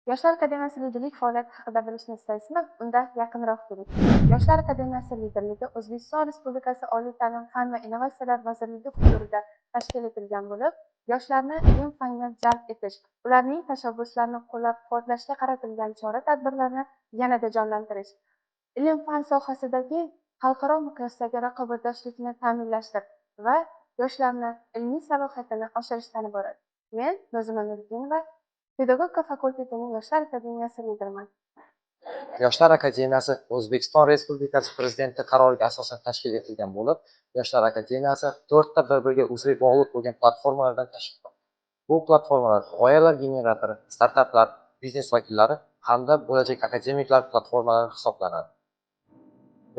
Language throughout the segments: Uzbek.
Yoshlar akademiyasi liderlik faoliyati haqida bilishni istaysizmi? Unda yaqinroq keling. Yoshlar akademiyasi liderligi O'zbekiston Respublikasi Oliy ta'lim, fan va innovatsiyalar vazirligi huzurida tashkil etilgan bo'lib, yoshlarni ilm-fanga jalb etish, ularning tashabbuslarini qo'llab-quvvatlashga qaratilgan chora-tadbirlarni yanada jonlantirish, ilm-fan sohasidagi xalqaro miqyosdagi raqobatbardoshlikni ta'minlashdir va yoshlarni ilmiy salohiyatini oshirishdan iborat. Men Nozima Nuriddinova, Pedagogika fakultetining Yoshlar akademiyasi lideriman. Yoshlar akademiyasi O'zbekiston Respublikasi Prezidenti qaroriga asosan tashkil etilgan bo'lib, Yoshlar akademiyasi 4 ta bir-biriga uzviy bog'liq bo'lgan platformalardan tashkil etilgan. Bu platformalar g'oyalar generatori, startaplar, biznes vakillari hamda bo'lajak akademiklar platformalari hisoblanadi.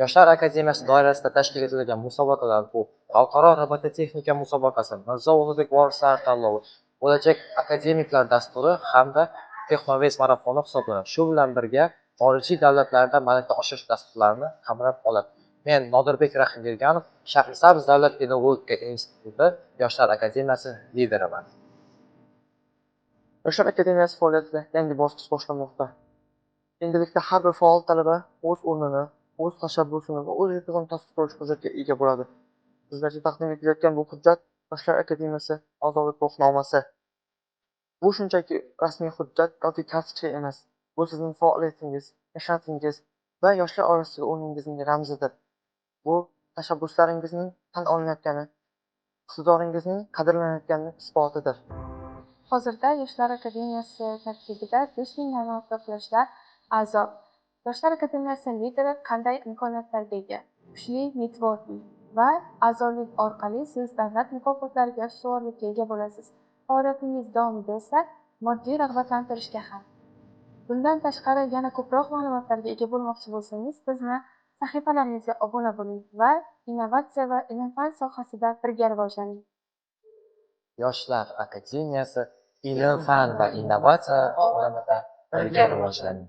Yoshlar akademiyasi doirasida tashkil etilgan musobaqalar bu xalqaro robototexnika musobaqasi, Mirzo Ulug'bek vorislari tanlovi, bo'lajak akademiklar dasturi hamda Texnovest marafoni hisoblanadi. Shu bilan birga xorijiy davlatlarda malaka oshirish dasturlarini qamrab oladi. Men Nodirbek Rahimberganov, Shahrisabz davlat pedagogika instituti Yoshlar akademiyasi lideriman. Yoshlar akademiyasi faoliyatida yangi bosqich boshlanmoqda. Endilikda har bir faol talaba o'z o'rnini, o'z tashabbusini va o'z e'tiborini tasdiqlovchi hujjatga ega bo'ladi. Sizlarga taqdim etilayotgan bu hujjat Yoshlar akademiyasi a'zolik guvohnomasi. Bu shunchaki rasmiy hujjat yoki kartochka emas. Bu sizning faoliyatingiz, mehnatingiz va yoshlar orasidagi o'rningizning ramzidir. Bu tashabbuslaringizning tan olinayotgani, iqtidoringizning qadrlanayotgani isbotidir. Hozirda Yoshlar akademiyasi tarkibida 5000 dan ortiq yoshlar a'zo. Yoshlar akademiyasi lideri qanday imkoniyatlarga ega? Kuchli networking va a'zolik orqali siz davlat mukofotlariga ustuvorlikka ega bo'lasiz. Faoliyatingiz davomida esa moddiy rag'batlantirishga ham. Bundan tashqari yana ko'proq ma'lumotlarga ega bo'lmoqchi bo'lsangiz, bizni sahifalarimizga obuna bo'ling va innovatsiya va ilm-fan sohasida birga rivojlaning. Yoshlar akademiyasi ilm-fan va innovatsiya olamida birga rivojlanadi.